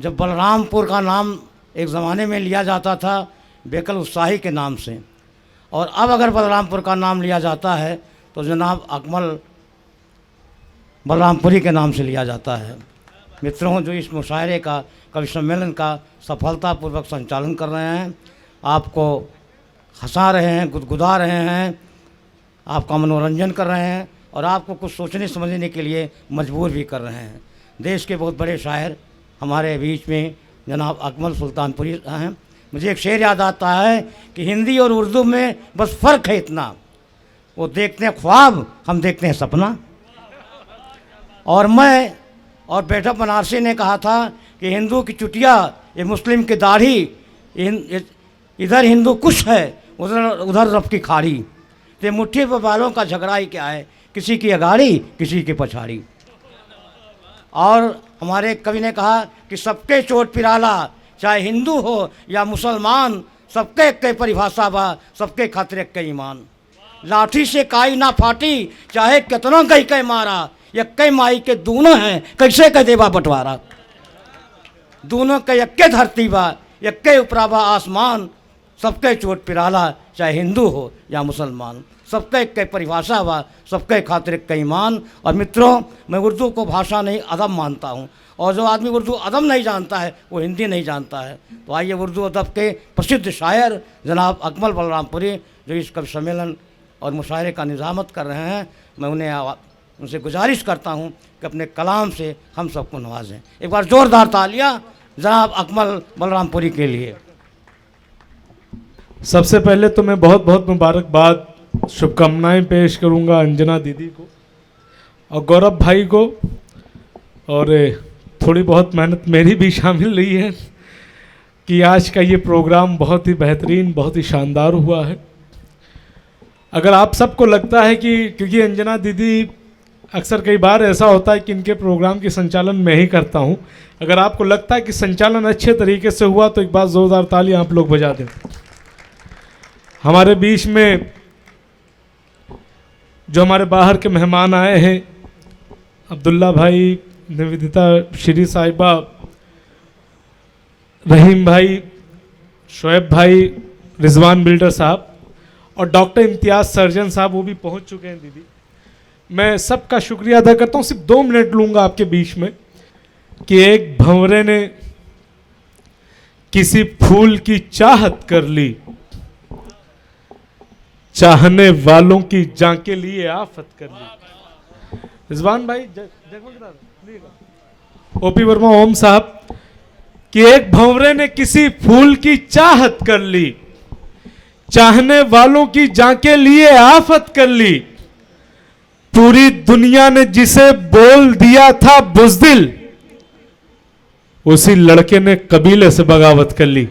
जब बलरामपुर का नाम एक ज़माने में लिया जाता था बेकल उत्साही के नाम से, और अब अगर बलरामपुर का नाम लिया जाता है तो जनाब अकमल बलरामपुरी के नाम से लिया जाता है। मित्रों, जो इस मुशायरे का, कवि सम्मेलन का सफलतापूर्वक संचालन कर रहे हैं, आपको हंसा रहे हैं, गुदगुदा रहे हैं, आपका मनोरंजन कर रहे हैं और आपको कुछ सोचने समझने के लिए मजबूर भी कर रहे हैं। देश के बहुत बड़े शायर हमारे बीच में जनाब अकमल सुल्तानपुरी हैं। मुझे एक शेर याद आता है कि हिंदी और उर्दू में बस फ़र्क है इतना, वो देखते हैं ख्वाब, हम देखते हैं सपना। और मैं और बेटा बनारसी ने कहा था कि हिंदू की चुटिया, ये मुस्लिम की दाढ़ी, इधर हिंदू कुछ है, उधर रब की खाड़ी। तो मुट्ठी पर बालों का झगड़ा ही क्या है, किसी की अगाड़ी किसी की पछाड़ी। और हमारे कवि ने कहा कि सबके चोट पिराला, चाहे हिंदू हो या मुसलमान, सबके के परिभाषा बा, सबके खातिर के ईमान। लाठी से काई ना फाटी, चाहे कितना कई के मारा, यक्के माई के दोनों हैं, कैसे कह देवा बंटवारा। दोनों के यक्के धरती बा, यक्के उपरा बा आसमान, सबके चोट पिराला, चाहे हिंदू हो या मुसलमान, सबके के परिभाषा बा, सबके खातिर के ईमान। और मित्रों, मैं उर्दू को भाषा नहीं अदब मानता हूँ, और जो आदमी उर्दू अदब नहीं जानता है वो हिंदी नहीं जानता है। तो आइए उर्दू अदब के प्रसिद्ध शायर जनाब अकमल बलरामपुरी, जो इस कवि सम्मेलन और मुशायरे का निज़ामत कर रहे हैं, मैं उनसे गुजारिश करता हूं कि अपने कलाम से हम सबको नवाजें। एक बार ज़ोरदार तालियां जनाब अकमल बलरामपुरी के लिए। सबसे पहले तो मैं बहुत बहुत मुबारकबाद, शुभकामनाएं पेश करूंगा अंजना दीदी को और गौरव भाई को, और थोड़ी बहुत मेहनत मेरी भी शामिल रही है कि आज का ये प्रोग्राम बहुत ही बेहतरीन, बहुत ही शानदार हुआ है। अगर आप सबको लगता है कि, क्योंकि अंजना दीदी अक्सर कई बार ऐसा होता है कि इनके प्रोग्राम की संचालन मैं ही करता हूं, अगर आपको लगता है कि संचालन अच्छे तरीके से हुआ तो एक बार ज़ोरदार ताली आप लोग बजा दें। हमारे बीच में जो हमारे बाहर के मेहमान आए हैं, अब्दुल्ला भाई, निवेदिता श्री साहिबा, रहीम भाई, शोएब भाई, रिजवान बिल्डर साहब और डॉक्टर इम्तियाज़ सर्जन साहब, वो भी पहुंच चुके हैं। दीदी, मैं सबका शुक्रिया अदा करता हूं। सिर्फ 2 मिनट लूंगा आपके बीच में कि एक भंवरे ने किसी फूल की चाहत कर ली, चाहने वालों की जांके लिए आफत कर ली। रिजवान भाई, ओपी वर्मा ओम साहब, कि एक भंवरे ने किसी फूल की चाहत कर ली, चाहने वालों की जांके लिए आफत कर ली। पूरी दुनिया ने जिसे बोल दिया था बुज़दिल, उसी लड़के ने कबीले से बगावत कर ली।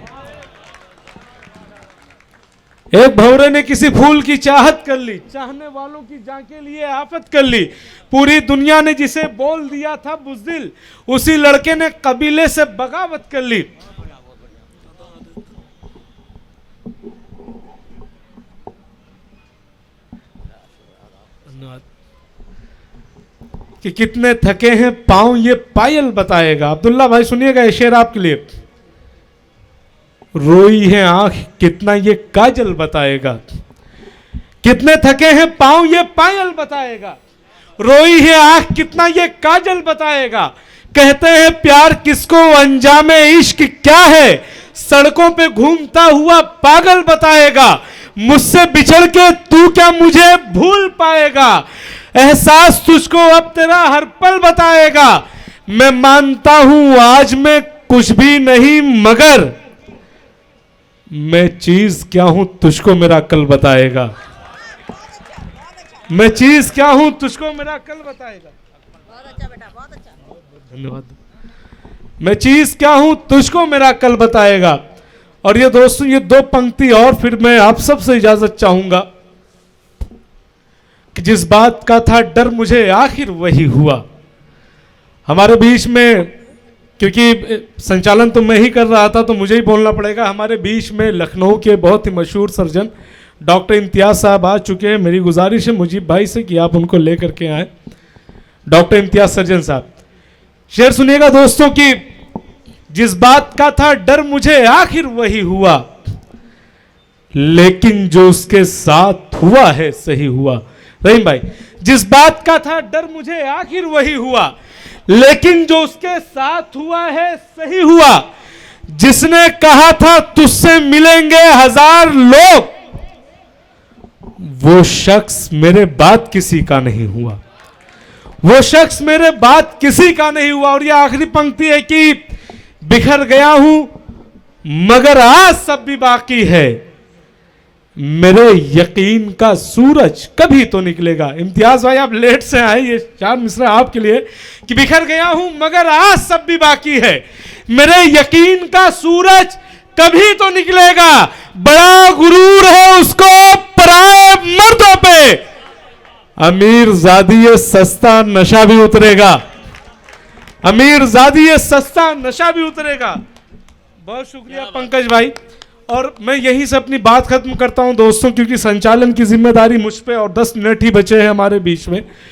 एक भंवरे ने किसी फूल की चाहत कर ली, चाहने वालों की जांके लिए आफत कर ली। पूरी दुनिया ने जिसे बोल दिया था बुज़दिल, उसी लड़के ने कबीले से बगावत कर ली। धन्यवाद। कि कितने थके हैं पांव ये पायल बताएगा। अब्दुल्ला भाई सुनिएगा, ये शेर आपके लिए। रोई है आंख कितना ये काजल बताएगा, कितने थके हैं पांव ये पायल बताएगा। रोई है आंख कितना ये काजल बताएगा। कहते हैं प्यार किसको अंजामे इश्क क्या है, सड़कों पे घूमता हुआ पागल बताएगा। मुझसे बिछड़ के तू क्या मुझे भूल पाएगा, एहसास तुझको अब तेरा हर पल बताएगा। मैं मानता हूं आज मैं कुछ भी नहीं, मगर मैं चीज क्या हूं तुझको मेरा कल बताएगा। मैं चीज क्या हूं तुझको मेरा कल बताएगा। बहुत अच्छा बेटा, बहुत अच्छा, धन्यवाद। मैं चीज क्या हूं तुझको मेरा कल बताएगा। और ये दोस्तों, ये 2 पंक्ति और फिर मैं आप सबसे इजाजत चाहूंगा कि जिस बात का था डर मुझे आखिर वही हुआ। हमारे बीच में, क्योंकि संचालन तो मैं ही कर रहा था तो मुझे ही बोलना पड़ेगा, हमारे बीच में लखनऊ के बहुत ही मशहूर सर्जन डॉक्टर इम्तियाज़ साहब आ चुके हैं। मेरी गुजारिश है मुजीब भाई से कि आप उनको लेकर के आए। डॉक्टर इम्तियाज़ सर्जन साहब, शेर सुनिएगा दोस्तों कि जिस बात का था डर मुझे आखिर वही हुआ, लेकिन जो उसके साथ हुआ है सही हुआ। रहीम भाई, जिस बात का था डर मुझे आखिर वही हुआ, लेकिन जो उसके साथ हुआ है सही हुआ। जिसने कहा था तुझसे मिलेंगे 1000 लोग, वो शख्स मेरे बाद किसी का नहीं हुआ, वो शख्स मेरे बाद किसी का नहीं हुआ। और ये आखिरी पंक्ति है कि बिखर गया हूं मगर आज सब भी बाकी है, मेरे यकीन का सूरज कभी तो निकलेगा। इम्तियाज भाई आप लेट से आए, ये 4 मिसरा आपके लिए कि बिखर गया हूं मगर आज सब भी बाकी है, मेरे यकीन का सूरज कभी तो निकलेगा। बड़ा गुरूर है उसको पराए मर्दों पे, अमीर ज़ादी ये सस्ता नशा भी उतरेगा, अमीर ज़ादी ये सस्ता नशा भी उतरेगा। बहुत शुक्रिया पंकज भाई। और मैं यहीं से अपनी बात खत्म करता हूं दोस्तों, क्योंकि संचालन की जिम्मेदारी मुझ पे और 10 मिनट ही बचे हैं हमारे बीच में।